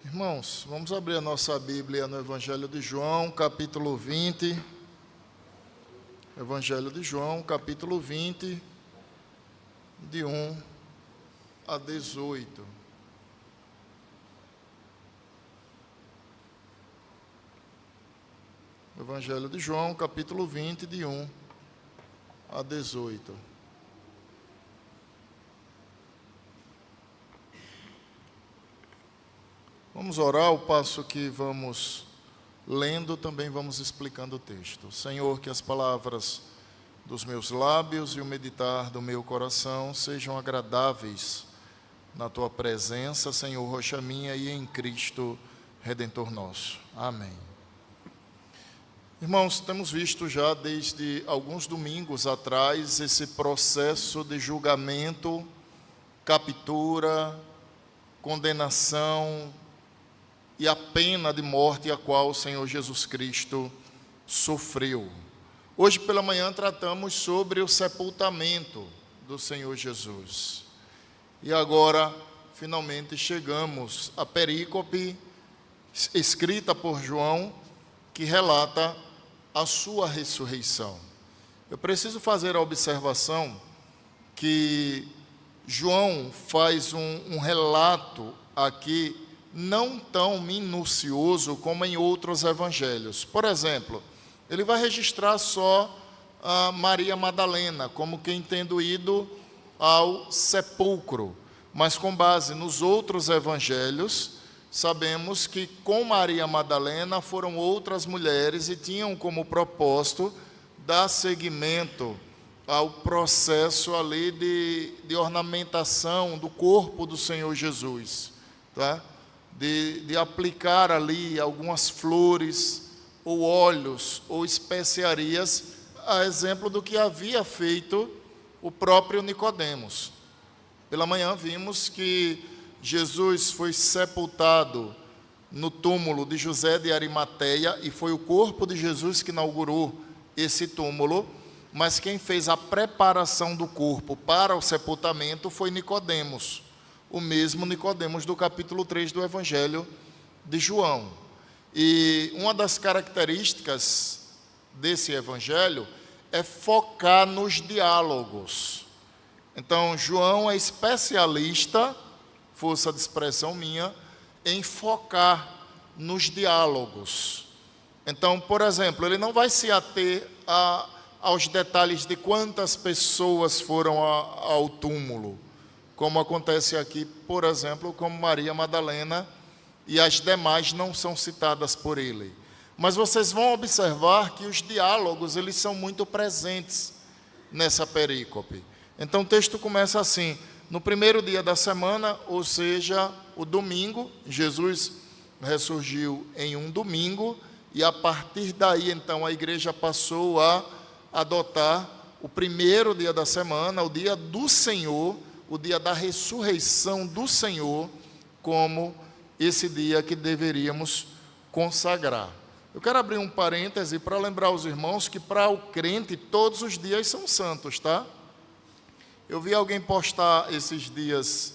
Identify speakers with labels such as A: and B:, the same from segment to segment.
A: Irmãos, vamos abrir a nossa Bíblia no Evangelho de João, capítulo 20. Evangelho de João, capítulo 20, de 1 a 18. Evangelho de João, capítulo 20, de 1 a 18. Vamos orar, ao passo que vamos lendo, também vamos explicando o texto. Senhor, que as palavras dos meus lábios e o meditar do meu coração sejam agradáveis na Tua presença, Senhor, rocha minha, e em Cristo, Redentor nosso. Amém. Irmãos, temos visto já desde alguns domingos atrás esse processo de julgamento, captura, condenação e a pena de morte a qual o Senhor Jesus Cristo sofreu. Hoje pela manhã tratamos sobre o sepultamento do Senhor Jesus. E agora, finalmente, chegamos à perícope escrita por João, que relata a sua ressurreição. Eu preciso fazer a observação que João faz um relato aqui não tão minucioso como em outros evangelhos. Por exemplo, ele vai registrar só a Maria Madalena, como quem tendo ido ao sepulcro. Mas com base nos outros evangelhos, sabemos que com Maria Madalena foram outras mulheres e tinham como propósito dar seguimento ao processo ali de ornamentação do corpo do Senhor Jesus, tá? De aplicar ali algumas flores, ou óleos, ou especiarias, a exemplo do que havia feito o próprio Nicodemos. Pela manhã vimos que Jesus foi sepultado no túmulo de José de Arimateia, e foi o corpo de Jesus que inaugurou esse túmulo, mas quem fez a preparação do corpo para o sepultamento foi Nicodemos, o mesmo Nicodemos do capítulo 3 do Evangelho de João. E uma das características desse Evangelho é focar nos diálogos. Então, João é especialista, força de expressão minha, em focar nos diálogos. Então, por exemplo, ele não vai se ater aos detalhes de quantas pessoas foram ao túmulo, como acontece aqui, por exemplo, com Maria Madalena, e as demais não são citadas por ele. Mas vocês vão observar que os diálogos, eles são muito presentes nessa perícope. Então o texto começa assim: no primeiro dia da semana, ou seja, o domingo, Jesus ressurgiu em um domingo, e a partir daí, então, a igreja passou a adotar o primeiro dia da semana, o dia do Senhor, o dia da ressurreição do Senhor, como esse dia que deveríamos consagrar. Eu quero abrir um parêntese para lembrar os irmãos que para o crente todos os dias são santos, tá? Eu vi alguém postar esses dias,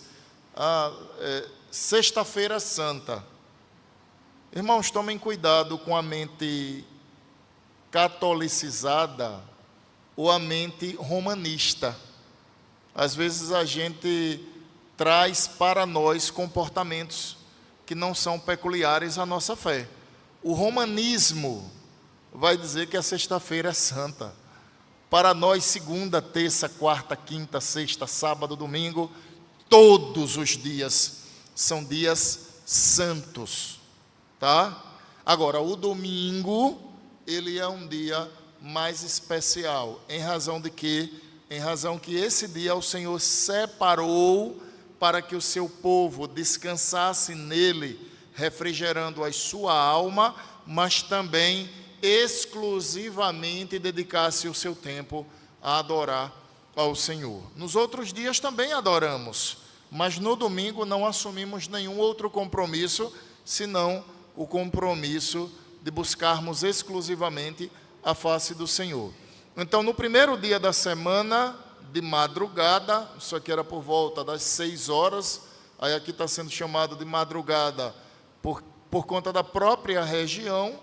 A: Sexta-feira Santa. Irmãos, tomem cuidado com a mente catolicizada ou a mente romanista. Às vezes a gente traz para nós comportamentos que não são peculiares à nossa fé. O romanismo vai dizer que a sexta-feira é santa. Para nós, segunda, terça, quarta, quinta, sexta, sábado, domingo, todos os dias são dias santos, tá? Agora, o domingo, ele é um dia mais especial, em razão que esse dia o Senhor separou para que o seu povo descansasse nele, refrigerando a sua alma, mas também exclusivamente dedicasse o seu tempo a adorar ao Senhor. Nos outros dias também adoramos, mas no domingo não assumimos nenhum outro compromisso, senão o compromisso de buscarmos exclusivamente a face do Senhor. Então, no primeiro dia da semana, de madrugada, isso aqui era por volta das 6 horas, aí aqui está sendo chamado de madrugada por conta da própria região,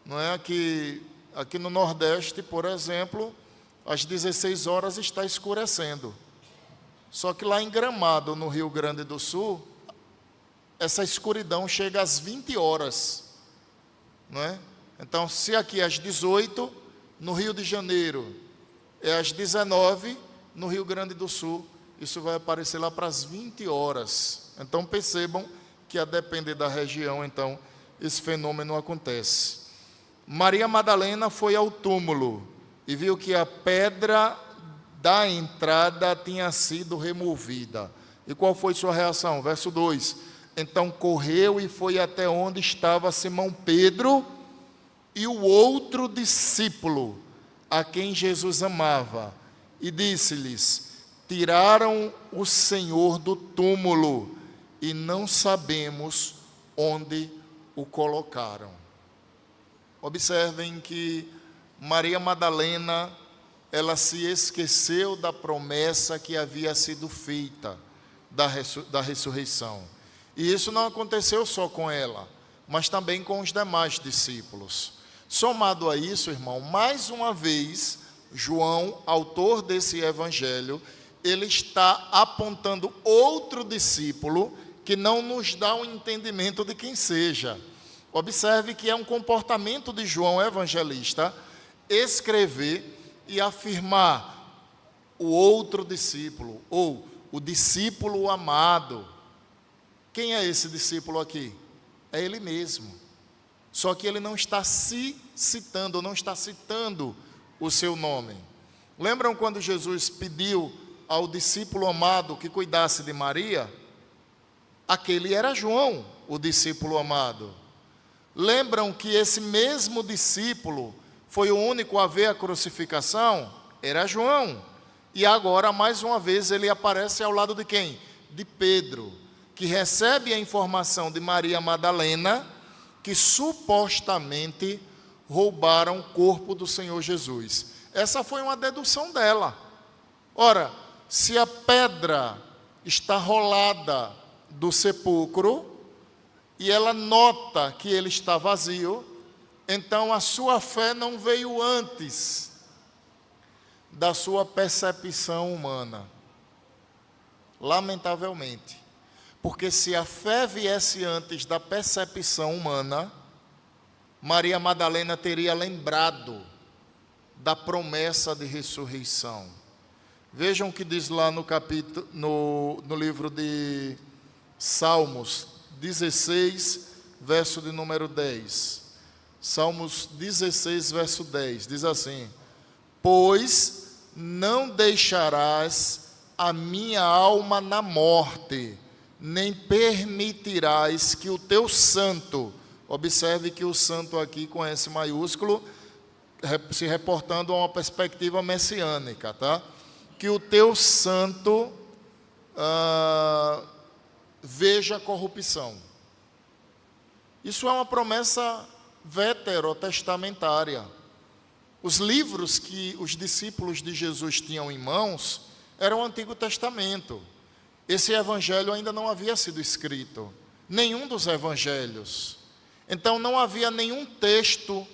A: não é? Aqui no Nordeste, por exemplo, às 16 horas está escurecendo. Só que lá em Gramado, no Rio Grande do Sul, essa escuridão chega às 20 horas. Não é? Então, se aqui é às 18, no Rio de Janeiro é às 19, no Rio Grande do Sul, isso vai aparecer lá para as 20 horas. Então, percebam que, a depender da região, então, esse fenômeno acontece. Maria Madalena foi ao túmulo e viu que a pedra da entrada tinha sido removida. E qual foi sua reação? Verso 2. Então correu e foi até onde estava Simão Pedro e o outro discípulo, a quem Jesus amava, e disse-lhes: tiraram o Senhor do túmulo e não sabemos onde o colocaram. Observem que Maria Madalena, ela se esqueceu da promessa que havia sido feita da ressurreição. E isso não aconteceu só com ela, mas também com os demais discípulos. Somado a isso, irmão, mais uma vez, João, autor desse evangelho, ele está apontando outro discípulo que não nos dá um entendimento de quem seja. Observe que é um comportamento de João evangelista escrever e afirmar o outro discípulo, ou o discípulo amado. Quem é esse discípulo aqui? É ele mesmo. Só que ele não está se citando, não está citando o seu nome. Lembram quando Jesus pediu ao discípulo amado que cuidasse de Maria? Aquele era João, o discípulo amado. Lembram que esse mesmo discípulo foi o único a ver a crucificação? Era João. E agora, mais uma vez, ele aparece ao lado de quem? De Pedro, que recebe a informação de Maria Madalena, que supostamente roubaram o corpo do Senhor Jesus. Essa foi uma dedução dela. Ora, se a pedra está rolada do sepulcro, e ela nota que ele está vazio, então a sua fé não veio antes da sua percepção humana. Lamentavelmente. Porque se a fé viesse antes da percepção humana, Maria Madalena teria lembrado da promessa de ressurreição. Vejam o que diz lá no livro de Salmos 16, verso de número 10. Salmos 16, verso 10, diz assim: pois não deixarás a minha alma na morte, nem permitirás que o teu santo, observe que o santo aqui com S maiúsculo, se reportando a uma perspectiva messiânica, tá? Que o teu santo veja a corrupção. Isso é uma promessa veterotestamentária. Os livros que os discípulos de Jesus tinham em mãos eram o Antigo Testamento. Esse evangelho ainda não havia sido escrito, nenhum dos evangelhos. Então não havia nenhum texto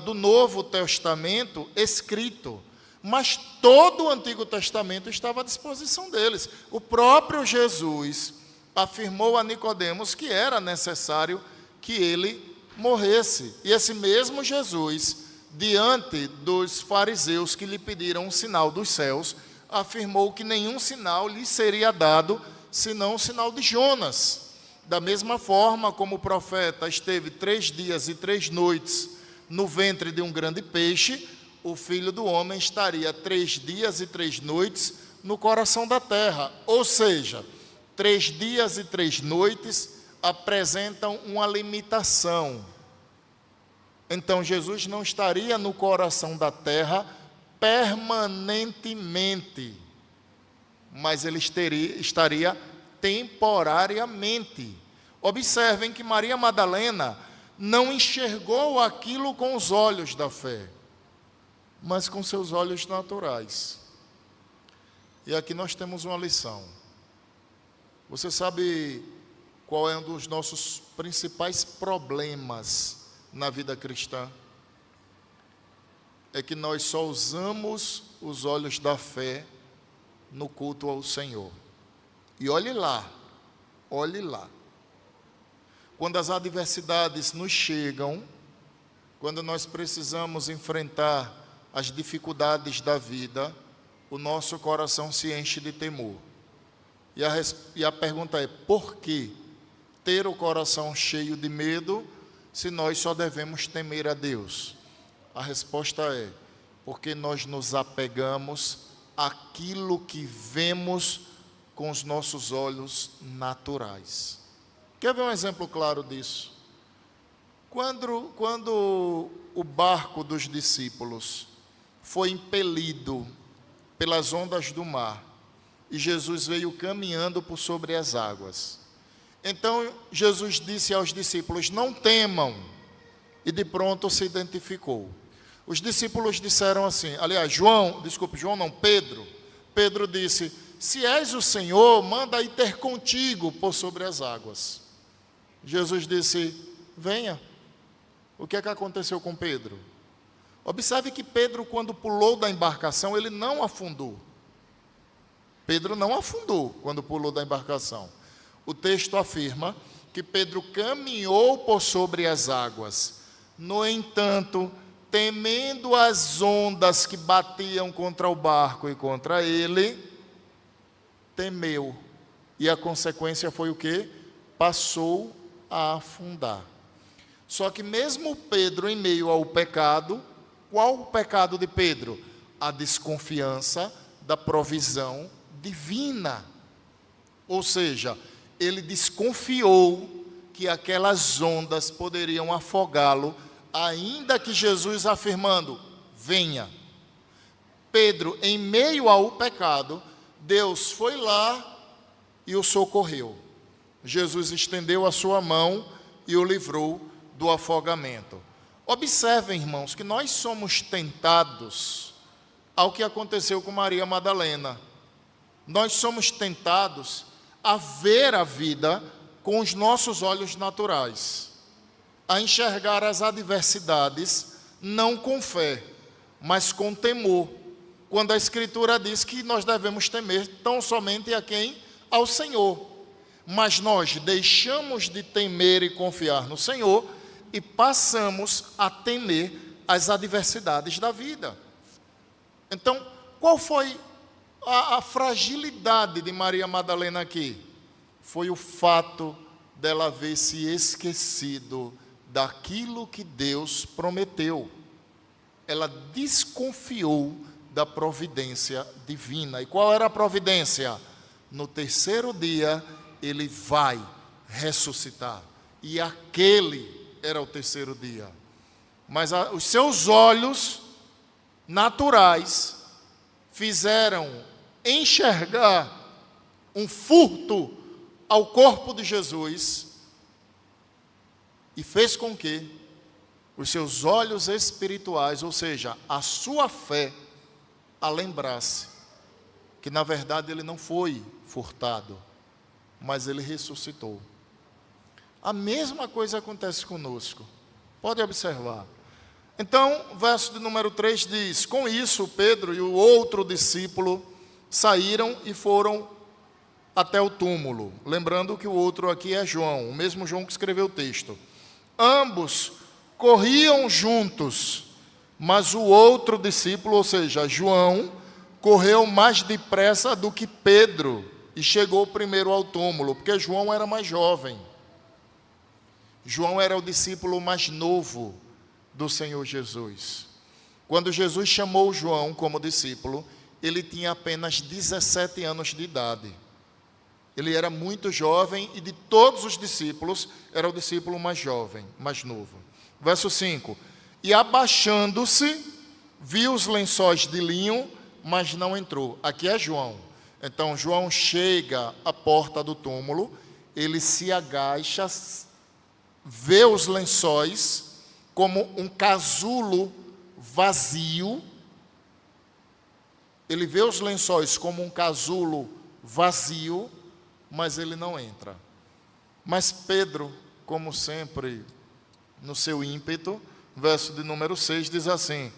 A: do Novo Testamento escrito, mas todo o Antigo Testamento estava à disposição deles. O próprio Jesus afirmou a Nicodemos que era necessário que ele morresse. E esse mesmo Jesus, diante dos fariseus que lhe pediram um sinal dos céus, afirmou que nenhum sinal lhe seria dado, senão o sinal de Jonas. Da mesma forma como o profeta esteve 3 dias e 3 noites no ventre de um grande peixe, o Filho do Homem estaria 3 dias e 3 noites no coração da terra. Ou seja, 3 dias e 3 noites apresentam uma limitação. Então Jesus não estaria no coração da terra permanentemente, mas ele estaria temporariamente. Observem que Maria Madalena não enxergou aquilo com os olhos da fé, mas com seus olhos naturais. E aqui nós temos uma lição. Você sabe qual é um dos nossos principais problemas na vida cristã? É que nós só usamos os olhos da fé no culto ao Senhor. E olhe lá. Quando as adversidades nos chegam, quando nós precisamos enfrentar as dificuldades da vida, o nosso coração se enche de temor. E a pergunta é: por que ter o coração cheio de medo se nós só devemos temer a Deus? A resposta é: porque nós nos apegamos àquilo que vemos com os nossos olhos naturais. Quer ver um exemplo claro disso? Quando o barco dos discípulos foi impelido pelas ondas do mar, e Jesus veio caminhando por sobre as águas. Então Jesus disse aos discípulos: não temam, e de pronto se identificou. Os discípulos disseram assim, aliás, Pedro disse: se és o Senhor, manda ir ter contigo por sobre as águas. Jesus disse: venha. O que é que aconteceu com Pedro? Observe que Pedro, quando pulou da embarcação, ele não afundou. Pedro não afundou quando pulou da embarcação. O texto afirma que Pedro caminhou por sobre as águas. No entanto, temendo as ondas que batiam contra o barco e contra ele, temeu. E a consequência foi o quê? Passou a afundar. Só que mesmo Pedro em meio ao pecado, qual o pecado de Pedro? A desconfiança da provisão divina. Ou seja, ele desconfiou que aquelas ondas poderiam afogá-lo, ainda que Jesus afirmando: venha. Pedro, em meio ao pecado, Deus foi lá e o socorreu. Jesus estendeu a sua mão e o livrou do afogamento. Observem, irmãos, que nós somos tentados ao que aconteceu com Maria Madalena. Nós somos tentados a ver a vida com os nossos olhos naturais, a enxergar as adversidades não com fé, mas com temor, quando a Escritura diz que nós devemos temer tão somente a quem? Ao Senhor. Mas nós deixamos de temer e confiar no Senhor e passamos a temer as adversidades da vida. Então, qual foi a fragilidade de Maria Madalena aqui? Foi o fato dela haver se esquecido daquilo que Deus prometeu. Ela desconfiou da providência divina. E qual era a providência? No terceiro dia, ele vai ressuscitar. E aquele era o terceiro dia. Mas os seus olhos naturais fizeram enxergar um furto ao corpo de Jesus e fez com que os seus olhos espirituais, ou seja, a sua fé, a lembrasse que na verdade ele não foi furtado, mas ele ressuscitou. A mesma coisa acontece conosco. Pode observar. Então, verso de número 3 diz: com isso, Pedro e o outro discípulo saíram e foram até o túmulo. Lembrando que o outro aqui é João, o mesmo João que escreveu o texto. Ambos corriam juntos, mas o outro discípulo, ou seja, João, correu mais depressa do que Pedro e chegou primeiro ao túmulo, porque João era mais jovem. João era o discípulo mais novo do Senhor Jesus. Quando Jesus chamou João como discípulo, ele tinha apenas 17 anos de idade. Ele era muito jovem e de todos os discípulos, era o discípulo mais jovem, mais novo. Verso 5. E abaixando-se, viu os lençóis de linho, mas não entrou. Aqui é João. Então, João chega à porta do túmulo, ele se agacha, vê os lençóis como um casulo vazio. Ele vê os lençóis como um casulo vazio, mas ele não entra. Mas Pedro, como sempre, no seu ímpeto, verso de número 6, diz assim: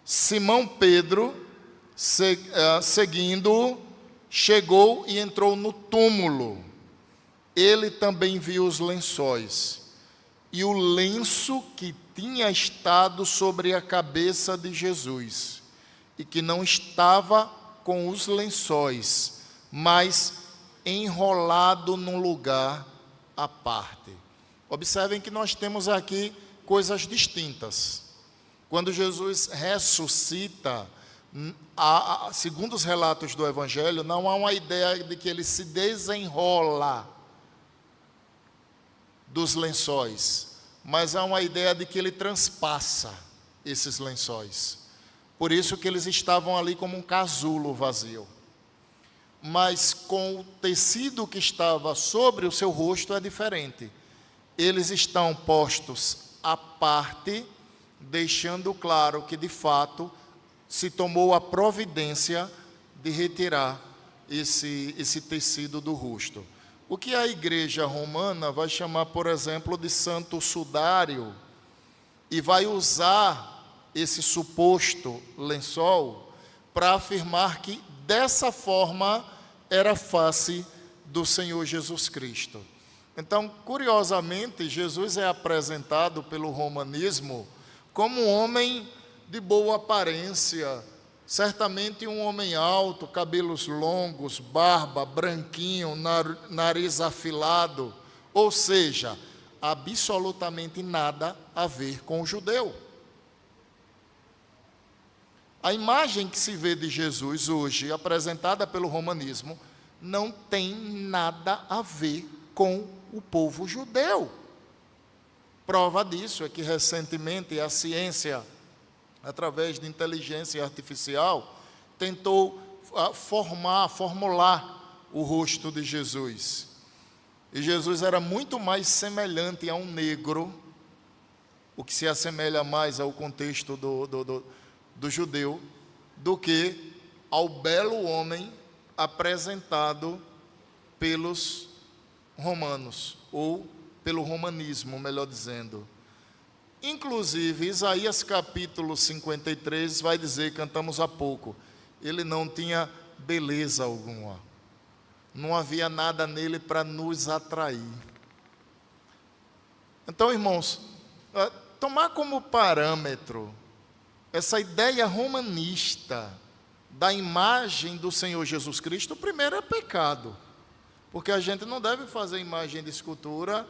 A: Simão Pedro, seguindo, chegou e entrou no túmulo. Ele também viu os lençóis e o lenço que tinha estado sobre a cabeça de Jesus, e que não estava com os lençóis, mas enrolado num lugar à parte. Observem que nós temos aqui coisas distintas. Quando Jesus ressuscita, segundo os relatos do Evangelho, não há uma ideia de que ele se desenrola dos lençóis, mas há uma ideia de que ele transpassa esses lençóis. Por isso que eles estavam ali como um casulo vazio. Mas com o tecido que estava sobre o seu rosto é diferente. Eles estão postos à parte, deixando claro que de fato se tomou a providência de retirar esse tecido do rosto. O que a igreja romana vai chamar, por exemplo, de santo sudário, e vai usar esse suposto lençol para afirmar que dessa forma era a face do Senhor Jesus Cristo. Então, curiosamente, Jesus é apresentado pelo romanismo como um homem de boa aparência, certamente um homem alto, cabelos longos, barba, branquinho, nariz afilado, ou seja, absolutamente nada a ver com o judeu. A imagem que se vê de Jesus hoje, apresentada pelo romanismo, não tem nada a ver com o povo judeu. Prova disso é que recentemente a ciência, através de inteligência artificial, tentou formular o rosto de Jesus. E Jesus era muito mais semelhante a um negro, o que se assemelha mais ao contexto do judeu, do que ao belo homem apresentado pelos romanos, ou pelo romanismo, melhor dizendo. Inclusive, Isaías capítulo 53 vai dizer, cantamos há pouco, ele não tinha beleza alguma, não havia nada nele para nos atrair. Então, irmãos, tomar como parâmetro essa ideia romanista da imagem do Senhor Jesus Cristo, primeiro é pecado, porque a gente não deve fazer imagem de escultura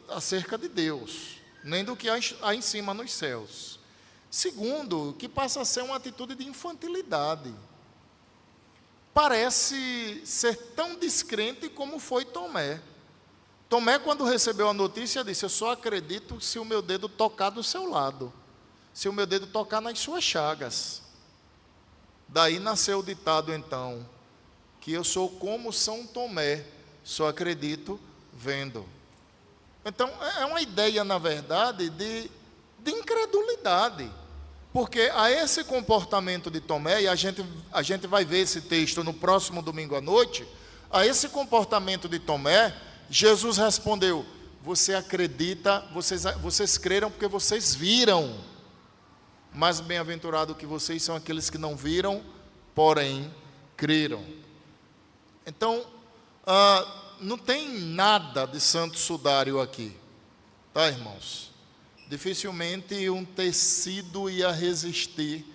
A: acerca de Deus, nem do que há em cima nos céus. Segundo, que passa a ser uma atitude de infantilidade. Parece ser tão descrente como foi Tomé. Tomé, quando recebeu a notícia, disse: eu só acredito se o meu dedo tocar do seu lado, se o meu dedo tocar nas suas chagas. Daí nasceu o ditado, então, que eu sou como São Tomé, só acredito vendo. Então, é uma ideia, na verdade, de incredulidade. Porque a esse comportamento de Tomé, e a gente vai ver esse texto no próximo domingo à noite, a esse comportamento de Tomé, Jesus respondeu: você acredita, vocês creram porque vocês viram. Mais bem-aventurado que vocês são aqueles que não viram, porém creram. Então, não tem nada de santo sudário aqui, tá, irmãos? Dificilmente um tecido ia resistir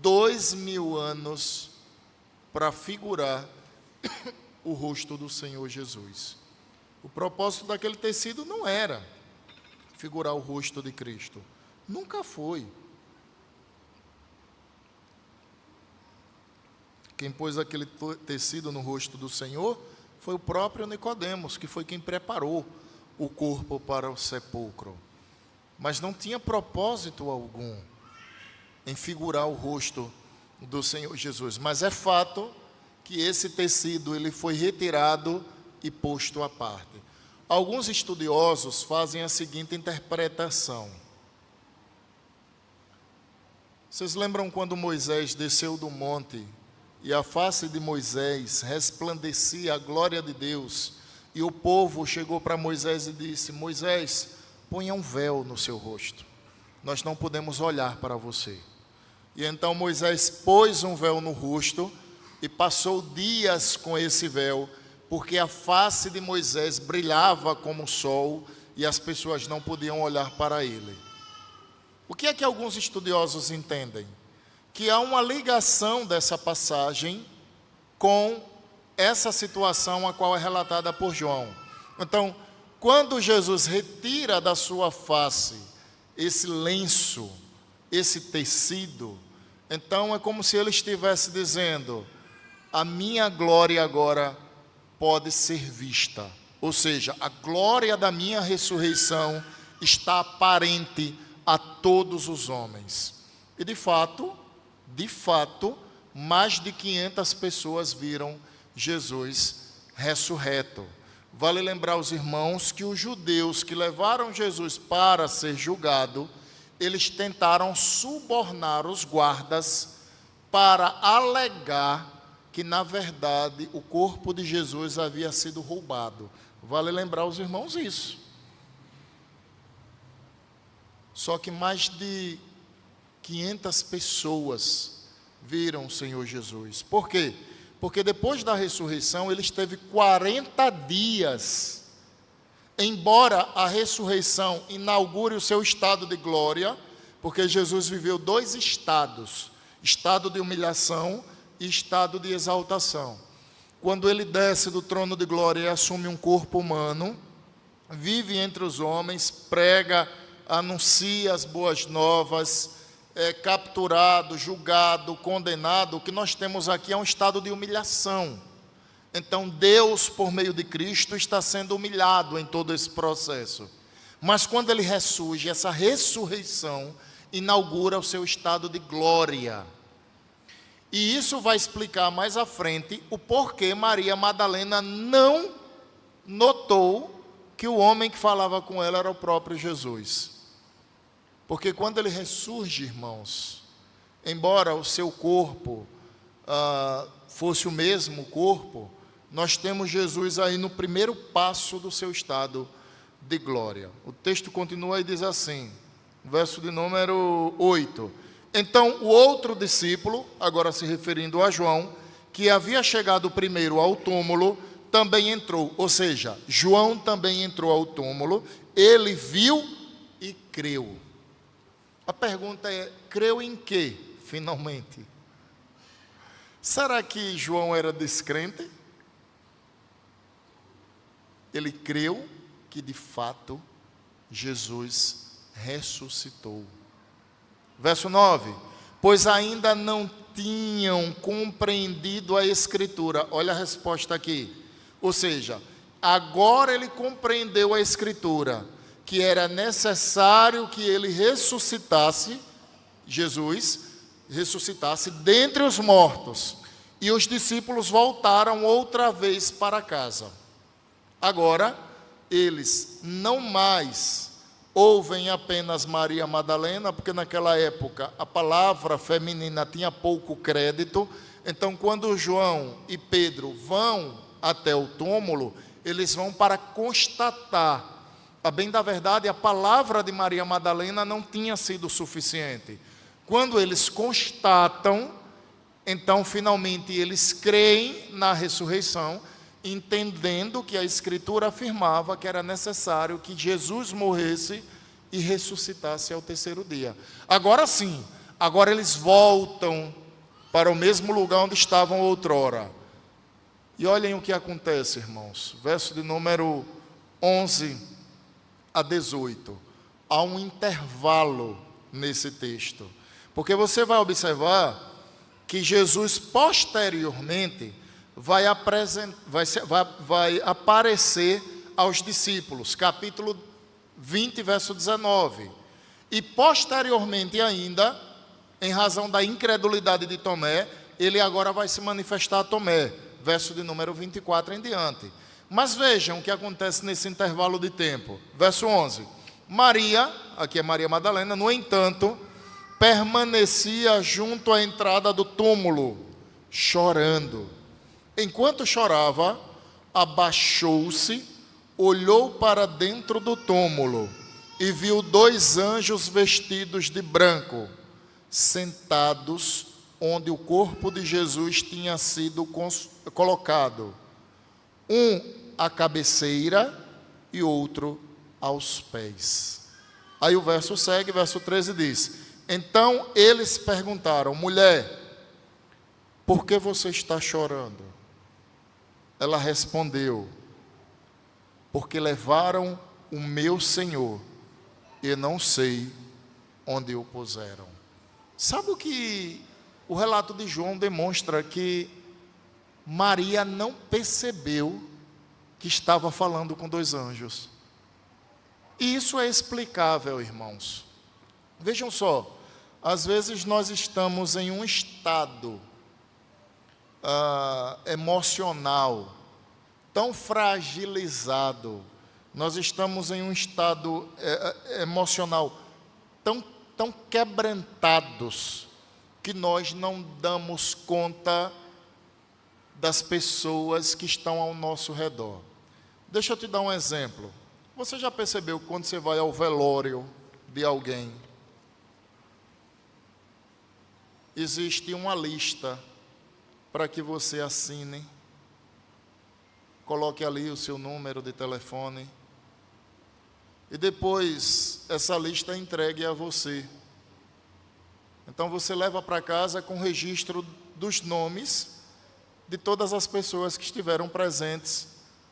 A: 2000 anos para figurar o rosto do Senhor Jesus. O propósito daquele tecido não era figurar o rosto de Cristo, nunca foi. Quem pôs aquele tecido no rosto do Senhor foi o próprio Nicodemos, que foi quem preparou o corpo para o sepulcro. Mas não tinha propósito algum em figurar o rosto do Senhor Jesus. Mas é fato que esse tecido ele foi retirado e posto à parte. Alguns estudiosos fazem a seguinte interpretação. Vocês lembram quando Moisés desceu do monte e a face de Moisés resplandecia a glória de Deus, E o povo chegou para Moisés e disse: Moisés, ponha um véu no seu rosto, nós não podemos olhar para você. E então Moisés pôs um véu no rosto e passou dias com esse véu, porque a face de Moisés brilhava como o sol e as pessoas não podiam olhar para ele. O que é que alguns estudiosos entendem? Que há uma ligação dessa passagem com essa situação a qual é relatada por João. Então, quando Jesus retira da sua face esse lenço, esse tecido, então é como se ele estivesse dizendo: a minha glória agora pode ser vista. Ou seja, a glória da minha ressurreição está aparente a todos os homens. E de fato, mais de 500 pessoas viram Jesus ressurreto. Vale lembrar aos irmãos que os judeus que levaram Jesus para ser julgado, eles tentaram subornar os guardas para alegar que, na verdade, o corpo de Jesus havia sido roubado. Vale lembrar aos irmãos isso. Só que mais de 500 pessoas viram o Senhor Jesus. Por quê? Porque depois da ressurreição, ele esteve 40 dias. Embora a ressurreição inaugure o seu estado de glória, porque Jesus viveu 2 estados, estado de humilhação e estado de exaltação. Quando ele desce do trono de glória e assume um corpo humano, vive entre os homens, prega, anuncia as boas novas, é capturado, julgado, condenado. O que nós temos aqui é um estado de humilhação. Então Deus, por meio de Cristo, está sendo humilhado em todo esse processo. Mas quando ele ressurge, essa ressurreição inaugura o seu estado de glória. E isso vai explicar mais à frente o porquê Maria Madalena não notou que o homem que falava com ela era o próprio Jesus. Porque quando ele ressurge, irmãos, embora o seu corpo fosse o mesmo corpo, nós temos Jesus aí no primeiro passo do seu estado de glória. O texto continua e diz assim, verso de número 8. Então o outro discípulo, agora se referindo a João, que havia chegado primeiro ao túmulo, também entrou. Ou seja, João também entrou ao túmulo, ele viu e creu. A pergunta é: creu em quê, finalmente? Será que João era descrente? Ele creu que de fato Jesus ressuscitou. Verso 9: pois ainda não tinham compreendido a Escritura. Olha a resposta aqui. Ou seja, agora ele compreendeu a Escritura, que era necessário que ele ressuscitasse, Jesus ressuscitasse dentre os mortos. E os discípulos voltaram outra vez para casa. Agora, eles não mais ouvem apenas Maria Madalena, porque naquela época a palavra feminina tinha pouco crédito. Então, quando João e Pedro vão até o túmulo, eles vão para constatar. A bem da verdade, a palavra de Maria Madalena não tinha sido suficiente. Quando eles constatam, então finalmente eles creem na ressurreição, entendendo que a Escritura afirmava que era necessário que Jesus morresse e ressuscitasse ao terceiro dia. Agora sim, agora eles voltam para o mesmo lugar onde estavam outrora. E olhem o que acontece, irmãos. Verso de número 11 a 18. Há um intervalo nesse texto. Porque você vai observar que Jesus posteriormente vai aparecer aos discípulos, capítulo 20, verso 19. E posteriormente ainda, em razão da incredulidade de Tomé, ele agora vai se manifestar a Tomé, verso de número 24 em diante. Mas vejam o que acontece nesse intervalo de tempo. Verso 11. Maria, aqui é Maria Madalena, no entanto, permanecia junto à entrada do túmulo, chorando. Enquanto chorava, abaixou-se, olhou para dentro do túmulo e viu 2 anjos vestidos de branco, sentados onde o corpo de Jesus tinha sido colocado, um à cabeceira e outro aos pés. Aí o verso segue, verso 13 diz: então eles perguntaram: mulher, por que você está chorando? Ela respondeu: porque levaram o meu Senhor e não sei onde o puseram. Sabe o que o relato de João demonstra? Que Maria não percebeu que estava falando com 2 anjos. E isso é explicável, irmãos. Vejam só, às vezes nós estamos em um estado emocional tão fragilizado, nós estamos em um estado emocional tão quebrantados, que nós não damos conta das pessoas que estão ao nosso redor. Deixa eu te dar um exemplo. Você já percebeu que quando você vai ao velório de alguém, existe uma lista para que você assine, coloque ali o seu número de telefone, e depois essa lista é entregue a você. Então você leva para casa com registro dos nomes de todas as pessoas que estiveram presentes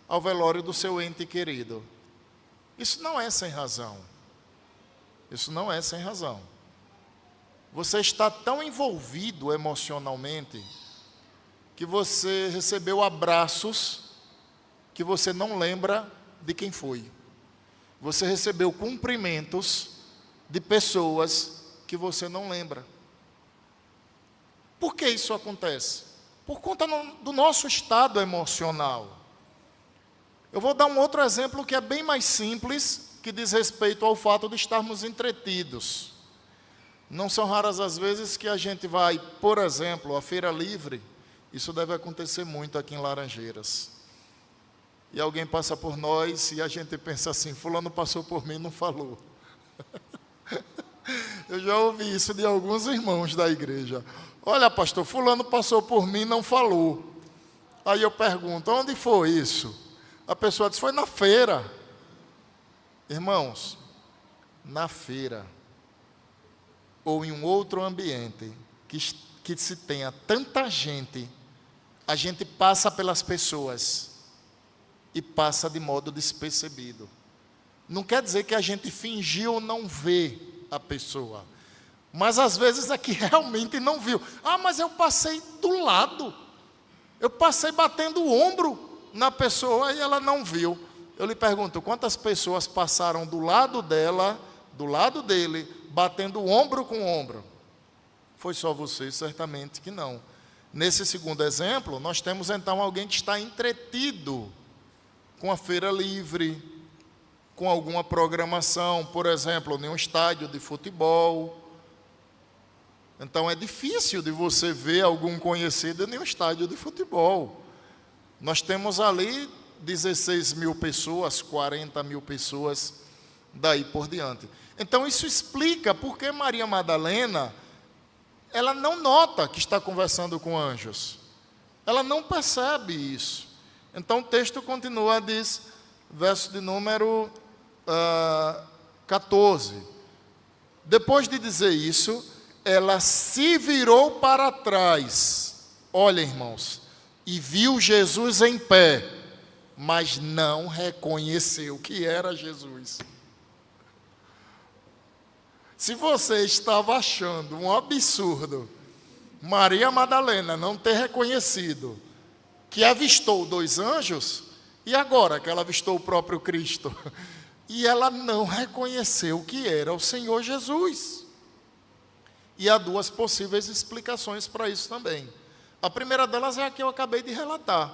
A: ao velório do seu ente querido. Isso não é sem razão. Isso não é sem razão. Você está tão envolvido emocionalmente que você recebeu abraços que você não lembra de quem foi. Você recebeu cumprimentos de pessoas que você não lembra. Por que isso acontece? Por conta do nosso estado emocional. Eu vou dar um outro exemplo que é bem mais simples, que diz respeito ao fato de estarmos entretidos. Não são raras as vezes que a gente vai, por exemplo, à Feira Livre. Isso deve acontecer muito aqui em Laranjeiras. E alguém passa por nós e a gente pensa assim: fulano passou por mim e não falou. Eu já ouvi isso de alguns irmãos da igreja. Olha, pastor, fulano passou por mim e não falou. Aí eu pergunto: onde foi isso? A pessoa diz: foi na feira. Irmãos, na feira ou em um outro ambiente que se tenha tanta gente, a gente passa pelas pessoas e passa de modo despercebido. Não quer dizer que a gente fingiu não ver a pessoa, mas às vezes é que realmente não viu. Ah, mas eu passei do lado, eu passei batendo o ombro na pessoa e ela não viu. Eu lhe pergunto: quantas pessoas passaram do lado dela, do lado dele, batendo ombro com ombro? Foi só você? Certamente que não. Nesse segundo exemplo, nós temos então alguém que está entretido com a feira livre, com alguma programação, por exemplo, em um estádio de futebol. Então é difícil de você ver algum conhecido em um estádio de futebol. Nós temos ali 16 mil pessoas, 40 mil pessoas, daí por diante. Então isso explica por que Maria Madalena, ela não nota que está conversando com anjos. Ela não percebe isso. Então o texto continua, diz, verso de número 14. Depois de dizer isso, ela se virou para trás. Olha, irmãos, e viu Jesus em pé, mas não reconheceu que era Jesus. Se você estava achando um absurdo Maria Madalena não ter reconhecido que avistou 2 anjos, e agora que ela avistou o próprio Cristo, e ela não reconheceu que era o Senhor Jesus. E há 2 possíveis explicações para isso também. A primeira delas é a que eu acabei de relatar,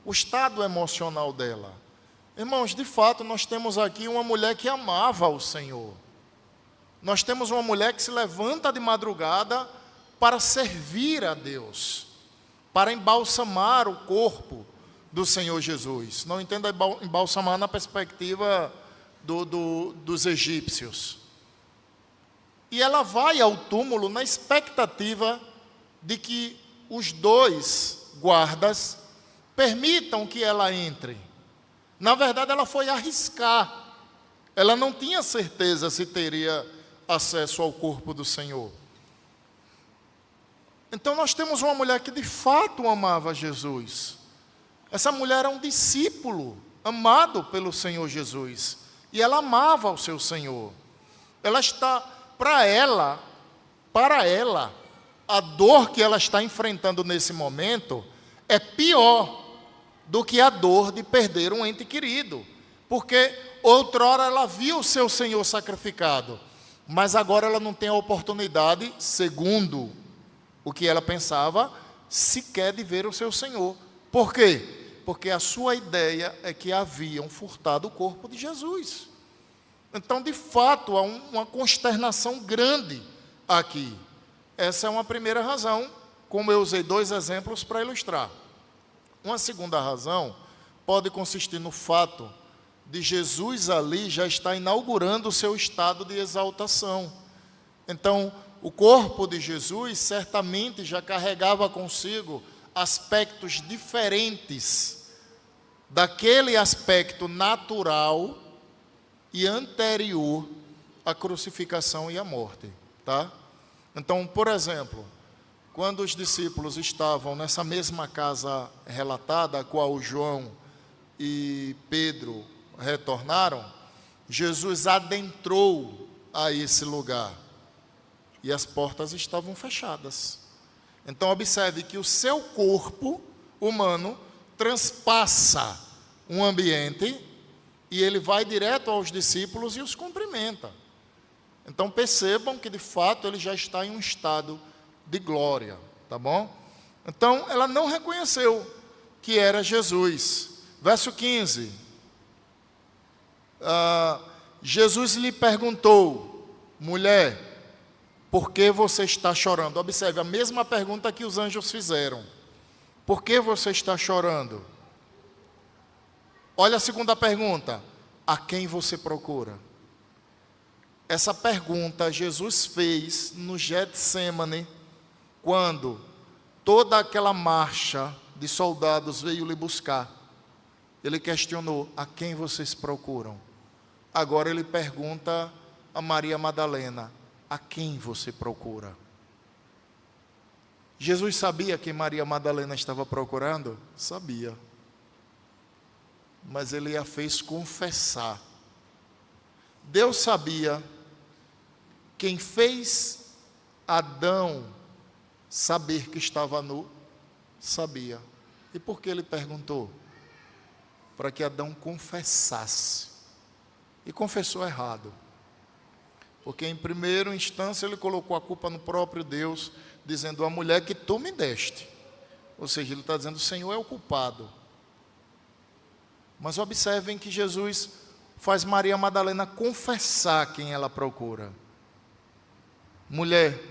A: o estado emocional dela. Irmãos, de fato, nós temos aqui uma mulher que amava o Senhor. Nós temos uma mulher que se levanta de madrugada para servir a Deus, para embalsamar o corpo do Senhor Jesus. Não entenda embalsamar na perspectiva dos egípcios. E ela vai ao túmulo na expectativa de que os dois guardas permitam que ela entre. Na verdade, ela foi arriscar. Ela não tinha certeza se teria acesso ao corpo do Senhor. Então nós temos uma mulher que de fato amava Jesus. Essa mulher é um discípulo amado pelo Senhor Jesus. E ela amava o seu Senhor. Ela está, para ela, a dor que ela está enfrentando nesse momento é pior do que a dor de perder um ente querido. Porque outrora ela viu o seu Senhor sacrificado, mas agora ela não tem a oportunidade, segundo o que ela pensava, sequer de ver o seu Senhor. Por quê? Porque a sua ideia é que haviam furtado o corpo de Jesus. Então, de fato, há uma consternação grande aqui. Essa é uma primeira razão, como eu usei 2 exemplos para ilustrar. Uma segunda razão pode consistir no fato de Jesus ali já estar inaugurando o seu estado de exaltação. Então, o corpo de Jesus certamente já carregava consigo aspectos diferentes daquele aspecto natural e anterior à crucificação e à morte, tá? Então, por exemplo, quando os discípulos estavam nessa mesma casa relatada, a qual João e Pedro retornaram, Jesus adentrou a esse lugar e as portas estavam fechadas. Então observe que o seu corpo humano transpassa um ambiente e ele vai direto aos discípulos e os cumprimenta. Então percebam que de fato ele já está em um estado de glória, tá bom? Então ela não reconheceu que era Jesus. Verso 15. Jesus lhe perguntou: mulher, por que você está chorando? Observe, a mesma pergunta que os anjos fizeram. Por que você está chorando? Olha a segunda pergunta: a quem você procura? Essa pergunta Jesus fez no Getsêmani, quando toda aquela marcha de soldados veio lhe buscar. Ele questionou: a quem vocês procuram? Agora ele pergunta a Maria Madalena: a quem você procura? Jesus sabia que Maria Madalena estava procurando? Sabia. Mas ele a fez confessar. Deus sabia. Quem fez Adão saber que estava nu, sabia. E por que ele perguntou? Para que Adão confessasse. E confessou errado. Porque em primeira instância ele colocou a culpa no próprio Deus, dizendo: a mulher que tu me deste. Ou seja, ele está dizendo: o Senhor é o culpado. Mas observem que Jesus faz Maria Madalena confessar quem ela procura. Mulher,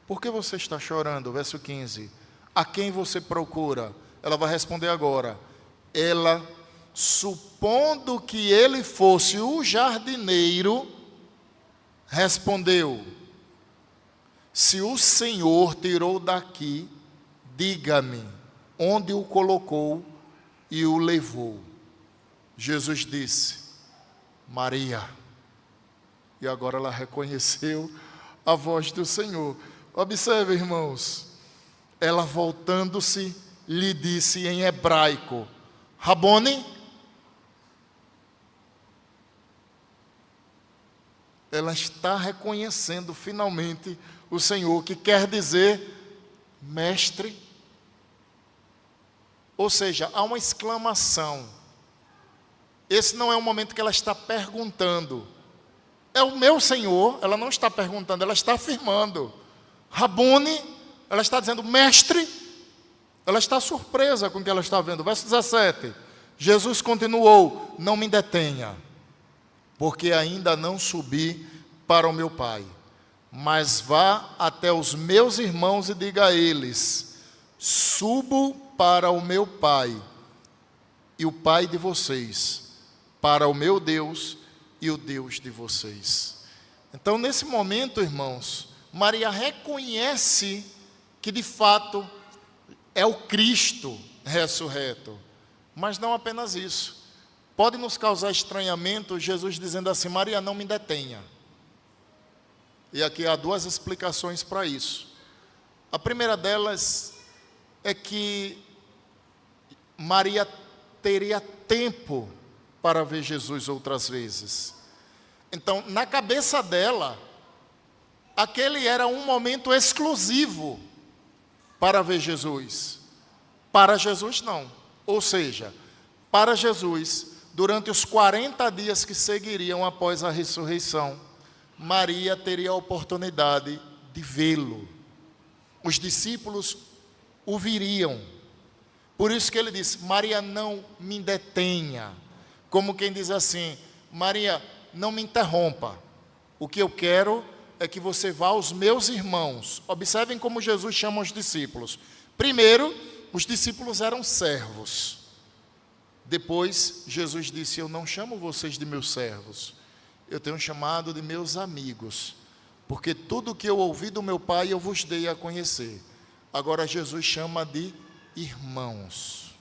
A: por que você está chorando? Verso 15. A quem você procura? Ela vai responder agora. Ela, supondo que ele fosse o jardineiro, respondeu: se o Senhor tirou daqui, diga-me onde o colocou e o levou. Jesus disse: Maria. E agora ela reconheceu a voz do Senhor. Observe, irmãos, ela voltando-se lhe disse em hebraico: Rabone. Ela está reconhecendo finalmente o Senhor, que quer dizer mestre. Ou seja, há uma exclamação. Esse não é o momento que ela está perguntando. É o meu Senhor. Ela não está perguntando, ela está afirmando. Rabone, ela está dizendo mestre. Ela está surpresa com o que ela está vendo. Verso 17. Jesus continuou: não me detenha, porque ainda não subi para o meu Pai. Mas vá até os meus irmãos e diga a eles: subo para o meu Pai e o Pai de vocês, para o meu Deus e o Deus de vocês. Então, nesse momento, irmãos, Maria reconhece que de fato é o Cristo ressurreto. Mas não apenas isso. Pode nos causar estranhamento Jesus dizendo assim: Maria, não me detenha. E aqui há duas explicações para isso. A primeira delas é que Maria teria tempo para ver Jesus outras vezes. Então, na cabeça dela, aquele era um momento exclusivo para ver Jesus. Para Jesus, não. Ou seja, para Jesus, durante os 40 dias que seguiriam após a ressurreição, Maria teria a oportunidade de vê-lo. Os discípulos o viriam. Por isso que ele disse: Maria, não me detenha. Como quem diz assim: Maria, não me interrompa. O que eu quero é que você vá aos meus irmãos. Observem como Jesus chama os discípulos. Primeiro, os discípulos eram servos. Depois, Jesus disse: eu não chamo vocês de meus servos, eu tenho chamado de meus amigos, porque tudo que eu ouvi do meu Pai eu vos dei a conhecer. Agora Jesus chama de irmãos.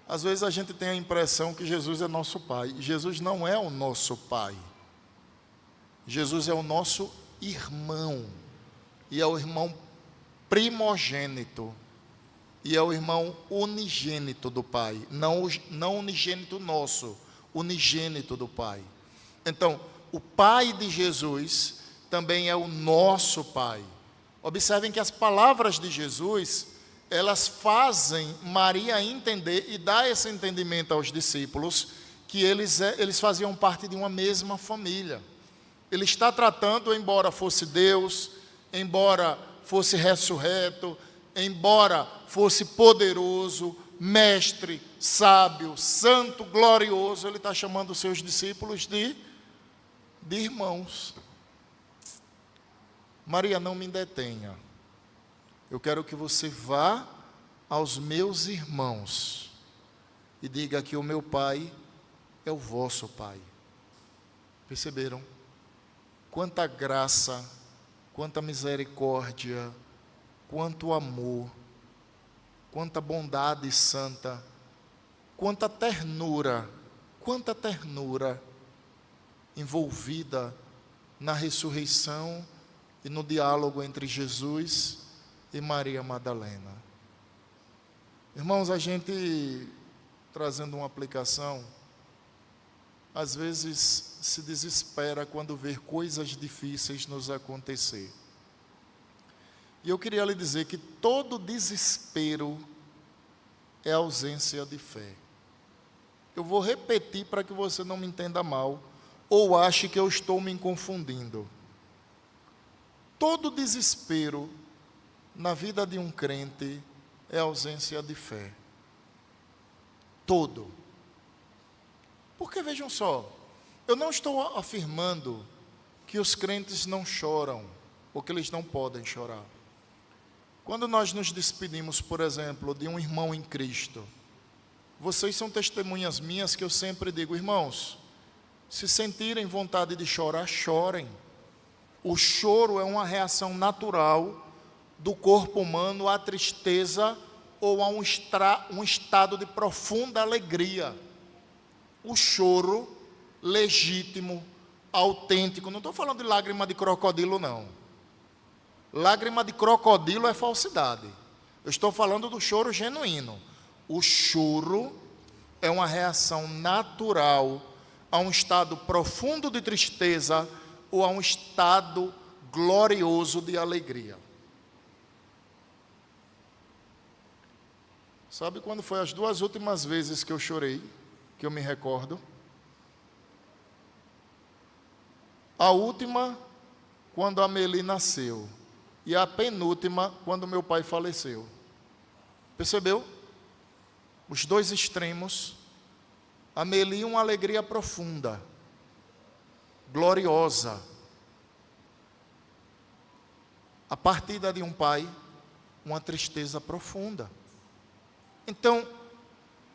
A: Às vezes a gente tem a impressão que Jesus é nosso Pai. Jesus não é o nosso Pai. Jesus é o nosso irmão. E é o irmão primogênito. E é o irmão unigênito do Pai. Não unigênito nosso, unigênito do Pai. Então, o Pai de Jesus também é o nosso Pai. Observem que as palavras de Jesus, elas fazem Maria entender e dar esse entendimento aos discípulos que eles faziam parte de uma mesma família. Ele está tratando, embora fosse Deus, embora fosse ressurreto, embora fosse poderoso, mestre, sábio, santo, glorioso, ele está chamando os seus discípulos de irmãos. Maria, não me detenha. Eu quero que você vá aos meus irmãos e diga que o meu Pai é o vosso Pai. Perceberam? Quanta graça, quanta misericórdia, quanto amor, quanta bondade santa, quanta ternura envolvida na ressurreição e no diálogo entre Jesus e Maria Madalena. Irmãos, a gente, trazendo uma aplicação, às vezes se desespera quando vê coisas difíceis nos acontecer. E eu queria lhe dizer que todo desespero é ausência de fé. Eu vou repetir para que você não me entenda mal, ou ache que eu estou me confundindo. Todo desespero na vida de um crente é ausência de fé. Todo. Porque vejam só, eu não estou afirmando que os crentes não choram, ou que eles não podem chorar. Quando nós nos despedimos, por exemplo, de um irmão em Cristo, vocês são testemunhas minhas que eu sempre digo: irmãos, se sentirem vontade de chorar, chorem. O choro é uma reação natural do corpo humano à tristeza ou a um estado de profunda alegria. O choro legítimo, autêntico, não estou falando de lágrima de crocodilo, não. Lágrima de crocodilo é falsidade. Eu estou falando do choro genuíno. O choro é uma reação natural a um estado profundo de tristeza ou a um estado glorioso de alegria. Sabe quando foi as 2 últimas vezes que eu chorei, que eu me recordo? A última, quando a Meli nasceu. E a penúltima, quando meu pai faleceu. Percebeu? Os 2 extremos. A Meli, uma alegria profunda, gloriosa. A partida de um pai, uma tristeza profunda. Então,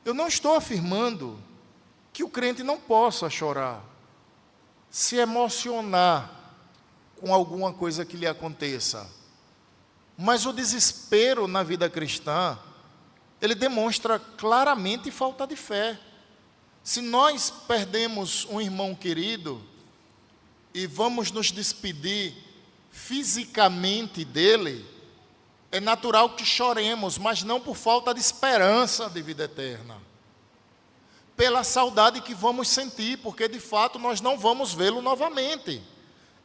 A: Eu não estou afirmando que o crente não possa chorar, se emocionar com alguma coisa que lhe aconteça. Mas o desespero na vida cristã, ele demonstra claramente falta de fé. Se nós perdemos um irmão querido e vamos nos despedir fisicamente dele, é natural que choremos, mas não por falta de esperança de vida eterna. Pela saudade que vamos sentir, porque de fato nós não vamos vê-lo novamente,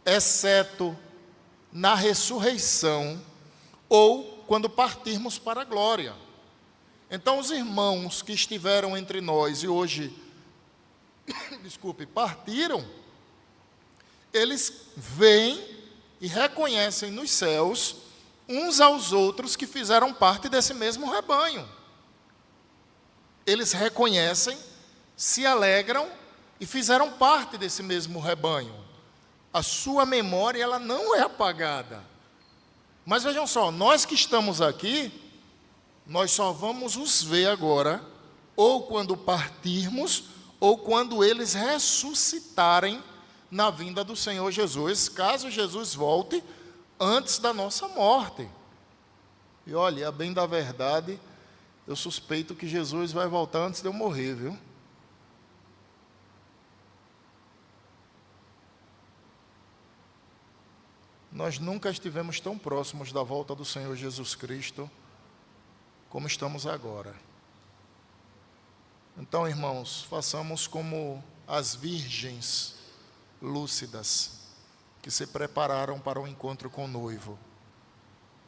A: exceto na ressurreição ou quando partirmos para a glória. Então os irmãos que estiveram entre nós e hoje, partiram, eles veem e reconhecem nos céus uns aos outros que fizeram parte desse mesmo rebanho. Eles reconhecem, se alegram e fizeram parte desse mesmo rebanho. A sua memória, ela não é apagada. Mas vejam só, nós que estamos aqui, nós só vamos os ver agora, ou quando partirmos, ou quando eles ressuscitarem na vinda do Senhor Jesus, caso Jesus volte antes da nossa morte. E olha, a bem da verdade, eu suspeito que Jesus vai voltar antes de eu morrer, viu? Nós nunca estivemos tão próximos da volta do Senhor Jesus Cristo como estamos agora. Então, irmãos, façamos como as virgens lúcidas que se prepararam para o encontro com o noivo.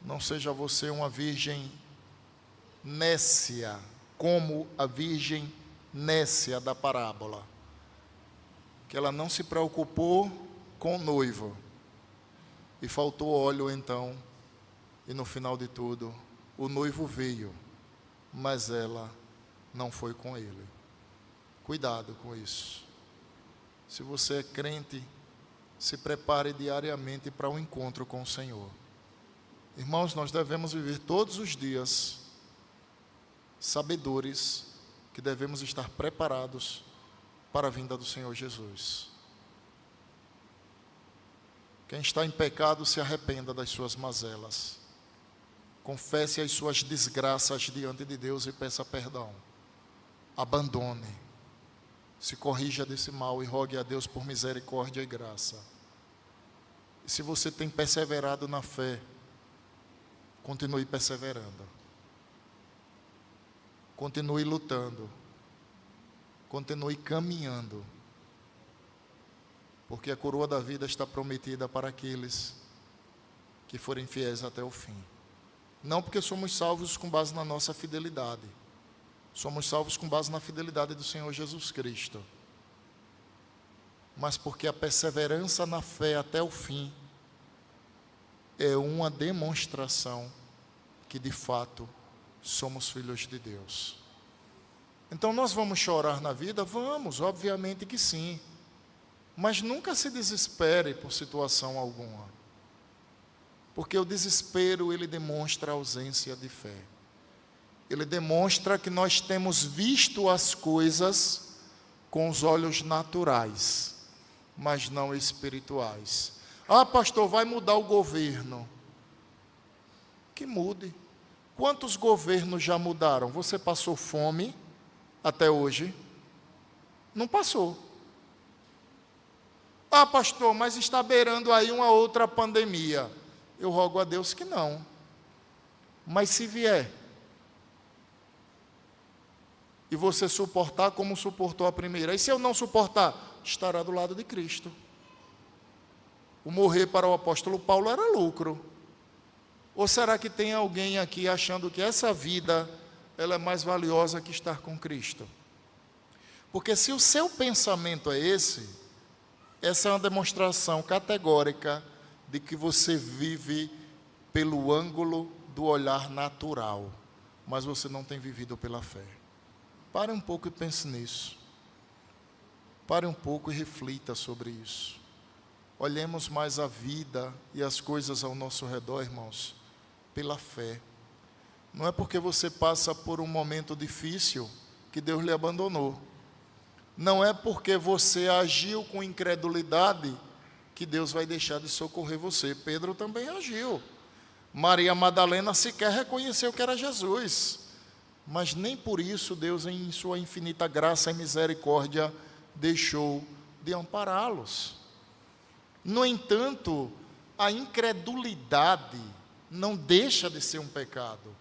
A: Não seja você uma virgem nécia, como a virgem nécia da parábola, que ela não se preocupou com o noivo, e faltou óleo então, e no final de tudo, o noivo veio, mas ela não foi com ele. Cuidado com isso. Se você é crente, se prepare diariamente para um encontro com o Senhor. Irmãos, nós devemos viver todos os dias sabedores que devemos estar preparados para a vinda do Senhor Jesus. Quem está em pecado, se arrependa das suas mazelas. Confesse as suas desgraças diante de Deus e peça perdão. Abandone. Se corrija desse mal e rogue a Deus por misericórdia e graça. E se você tem perseverado na fé, continue perseverando. Continue lutando. Continue caminhando. Porque a coroa da vida está prometida para aqueles que forem fiéis até o fim. Não porque somos salvos com base na nossa fidelidade. Somos salvos com base na fidelidade do Senhor Jesus Cristo. Mas porque a perseverança na fé até o fim é uma demonstração que de fato somos filhos de Deus. Então nós vamos chorar na vida? Vamos, obviamente que sim. Mas nunca se desespere por situação alguma. Porque o desespero, ele demonstra a ausência de fé. Ele demonstra que nós temos visto as coisas com os olhos naturais, mas não espirituais. Ah, pastor, vai mudar o governo. Que mude. Quantos governos já mudaram? Você passou fome até hoje? Não passou. Ah, pastor, mas está beirando aí uma outra pandemia. Eu rogo a Deus que não. Mas se vier, e você suportar como suportou a primeira, e se eu não suportar, estará do lado de Cristo. O morrer para o apóstolo Paulo era lucro. Ou será que tem alguém aqui achando que essa vida, ela é mais valiosa que estar com Cristo? Porque se o seu pensamento é esse, essa é uma demonstração categórica de que você vive pelo ângulo do olhar natural, mas você não tem vivido pela fé. Pare um pouco e pense nisso. Pare um pouco e reflita sobre isso. Olhemos mais a vida e as coisas ao nosso redor, irmãos, pela fé. Não é porque você passa por um momento difícil que Deus lhe abandonou. Não é porque você agiu com incredulidade que Deus vai deixar de socorrer você. Pedro também agiu. Maria Madalena sequer reconheceu que era Jesus. Mas nem por isso Deus, em sua infinita graça e misericórdia, deixou de ampará-los. No entanto, a incredulidade não deixa de ser um pecado.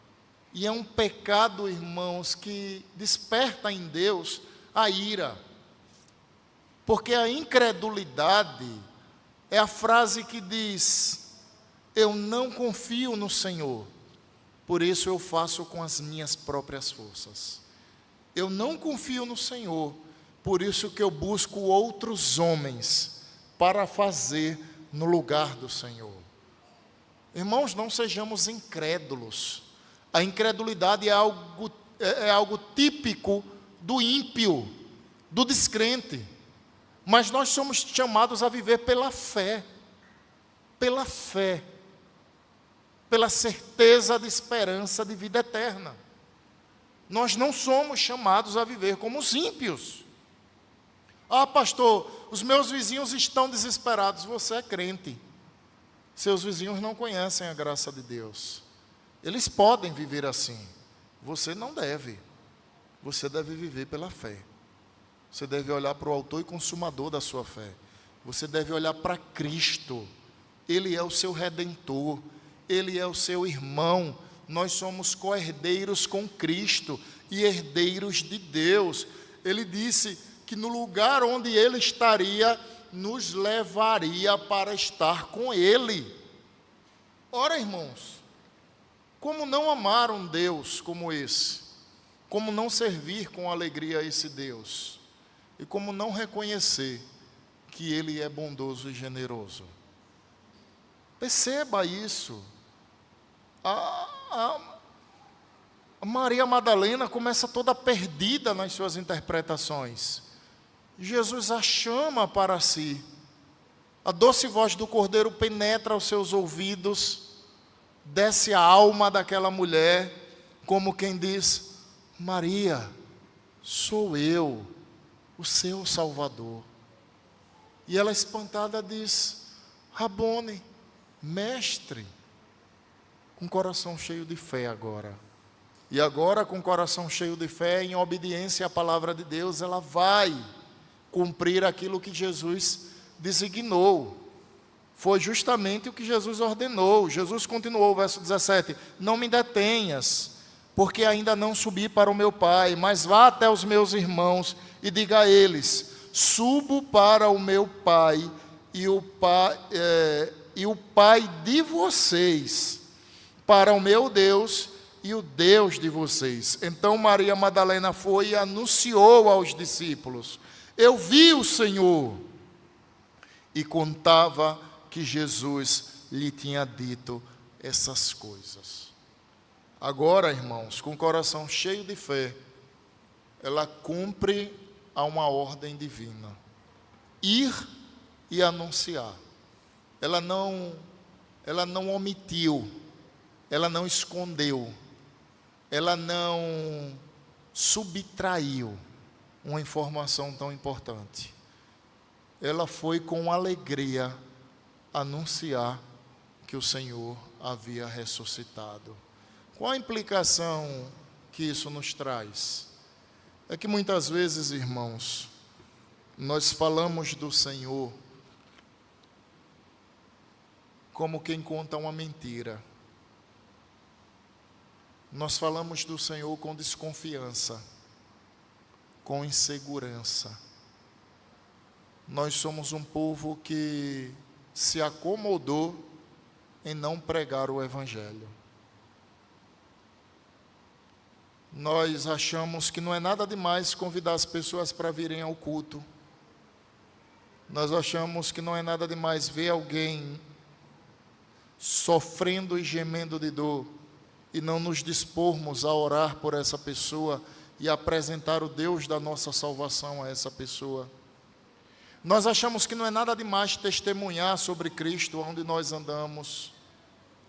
A: E é um pecado, irmãos, que desperta em Deus a ira. Porque a incredulidade é a frase que diz: eu não confio no Senhor, por isso eu faço com as minhas próprias forças. Eu não confio no Senhor, por isso que eu busco outros homens para fazer no lugar do Senhor. Irmãos, não sejamos incrédulos. A incredulidade é algo típico do ímpio, do descrente. Mas nós somos chamados a viver pela fé, pela certeza de esperança de vida eterna. Nós não somos chamados a viver como os ímpios. Ah, pastor, os meus vizinhos estão desesperados. Você é crente. Seus vizinhos não conhecem a graça de Deus. Eles podem viver assim. Você não deve. Você deve viver pela fé. Você deve olhar para o autor e consumador da sua fé. Você deve olhar para Cristo. Ele é o seu redentor. Ele é o seu irmão. Nós somos co-herdeiros com Cristo e herdeiros de Deus. Ele disse que no lugar onde Ele estaria, nos levaria para estar com Ele. Ora, irmãos, como não amar um Deus como esse? Como não servir com alegria a esse Deus? E como não reconhecer que Ele é bondoso e generoso? Perceba isso. A Maria Madalena começa toda perdida nas suas interpretações. Jesus a chama para si. A doce voz do Cordeiro penetra os seus ouvidos, desce a alma daquela mulher, como quem diz: Maria, sou eu, o seu Salvador. E ela, espantada, diz: Rabone, mestre, com o coração cheio de fé agora. E agora, com o coração cheio de fé, em obediência à palavra de Deus, ela vai cumprir aquilo que Jesus designou. Foi justamente o que Jesus ordenou. Jesus continuou, verso 17: não me detenhas, porque ainda não subi para o meu Pai, mas vá até os meus irmãos e diga a eles: subo para o meu Pai e o Pai de vocês, para o meu Deus e o Deus de vocês. Então Maria Madalena foi e anunciou aos discípulos: eu vi o Senhor. E contava que Jesus lhe tinha dito essas coisas. Agora, irmãos, com o coração cheio de fé, ela cumpre a uma ordem divina: ir e anunciar. Ela não omitiu, ela não escondeu, ela não subtraiu uma informação tão importante. Ela foi com alegria anunciar que o Senhor havia ressuscitado. Qual a implicação que isso nos traz? É que muitas vezes, irmãos, nós falamos do Senhor como quem conta uma mentira. Nós falamos do Senhor com desconfiança, com insegurança. Nós somos um povo que se acomodou em não pregar o Evangelho. Nós achamos que não é nada demais convidar as pessoas para virem ao culto. Nós achamos que não é nada demais ver alguém sofrendo e gemendo de dor e não nos dispormos a orar por essa pessoa e apresentar o Deus da nossa salvação a essa pessoa. Nós achamos que não é nada demais testemunhar sobre Cristo onde nós andamos,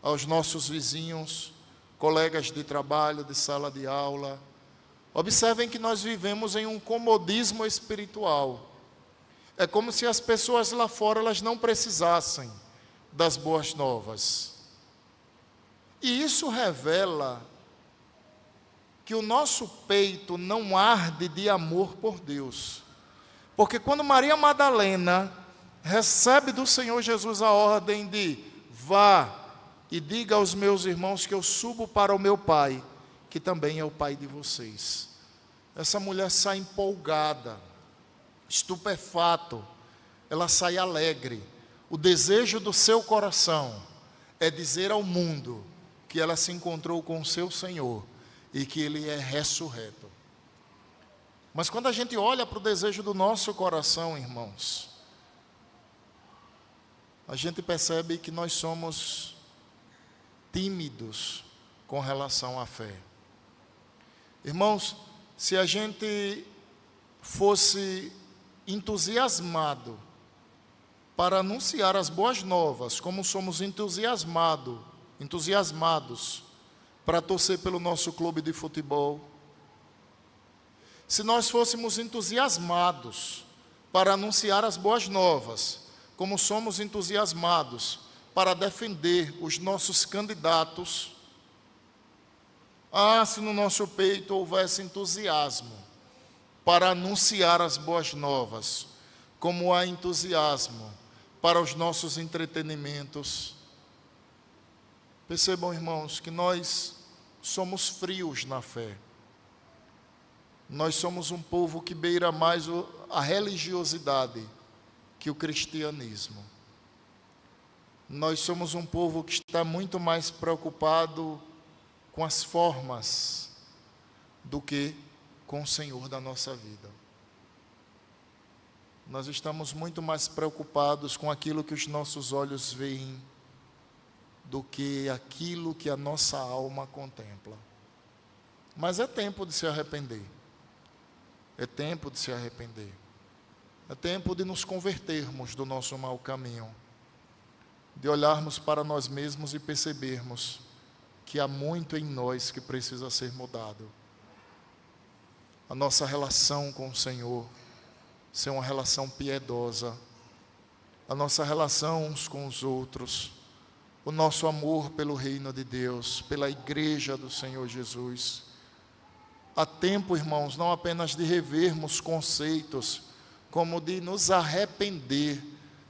A: aos nossos vizinhos, colegas de trabalho, de sala de aula, Observem que nós vivemos em um comodismo espiritual. É como se as pessoas lá fora elas não precisassem das boas novas. E isso revela que o nosso peito não arde de amor por Deus. Porque quando Maria Madalena recebe do Senhor Jesus a ordem de vá e diga aos meus irmãos que eu subo para o meu Pai, que também é o Pai de vocês. Essa mulher sai empolgada, estupefato, ela sai alegre. O desejo do seu coração é dizer ao mundo que ela se encontrou com o seu Senhor e que Ele é ressurreto. Mas quando a gente olha para o desejo do nosso coração, irmãos, a gente percebe que nós somos tímidos com relação à fé. Irmãos, se a gente fosse entusiasmado para anunciar as boas novas, como somos entusiasmados para torcer pelo nosso clube de futebol, se nós fôssemos entusiasmados para anunciar as boas novas, como somos entusiasmados para defender os nossos candidatos, se no nosso peito houvesse entusiasmo para anunciar as boas novas, como há entusiasmo para os nossos entretenimentos. Percebam, irmãos, que nós somos frios na fé. Nós somos um povo que beira mais a religiosidade que o cristianismo. Nós somos um povo que está muito mais preocupado com as formas do que com o Senhor da nossa vida. Nós estamos muito mais preocupados com aquilo que os nossos olhos veem do que aquilo que a nossa alma contempla. Mas é tempo de se arrepender. É tempo de se arrepender. É tempo de nos convertermos do nosso mau caminho, de olharmos para nós mesmos e percebermos que há muito em nós que precisa ser mudado. A nossa relação com o Senhor ser uma relação piedosa, a nossa relação uns com os outros, o nosso amor pelo reino de Deus, pela igreja do Senhor Jesus. Há tempo, irmãos, não apenas de revermos conceitos, como de nos arrepender,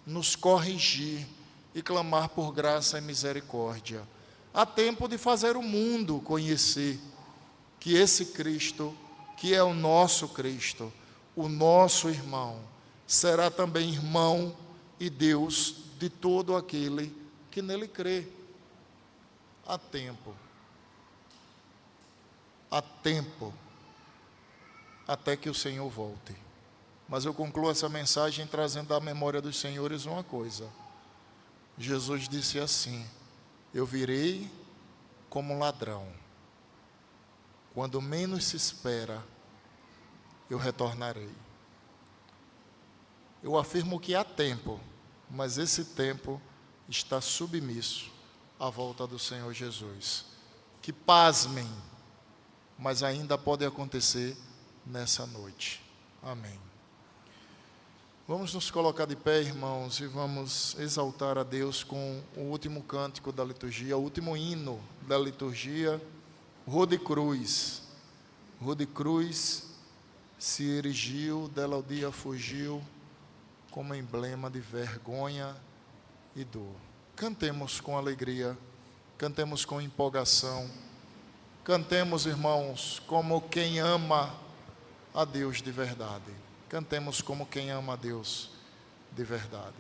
A: nos corrigir e clamar por graça e misericórdia. Há tempo de fazer o mundo conhecer que esse Cristo, que é o nosso Cristo, o nosso irmão, será também irmão e Deus de todo aquele que nele crê. Há tempo até que o Senhor volte. Mas eu concluo essa mensagem trazendo à memória dos senhores uma coisa. Jesus disse assim: eu virei como ladrão. Quando menos se espera, eu retornarei. Eu afirmo que há tempo, mas esse tempo está submisso à volta do Senhor Jesus. Que pasmem, mas ainda pode acontecer nessa noite. Amém. Vamos nos colocar de pé, irmãos, e vamos exaltar a Deus com o último cântico da liturgia, o último hino da liturgia, Rô de Cruz. Rô de Cruz se erigiu, dela o dia fugiu, como emblema de vergonha e dor. Cantemos com alegria, cantemos com empolgação, cantemos, irmãos, como quem ama a Deus de verdade. Cantemos como quem ama a Deus de verdade.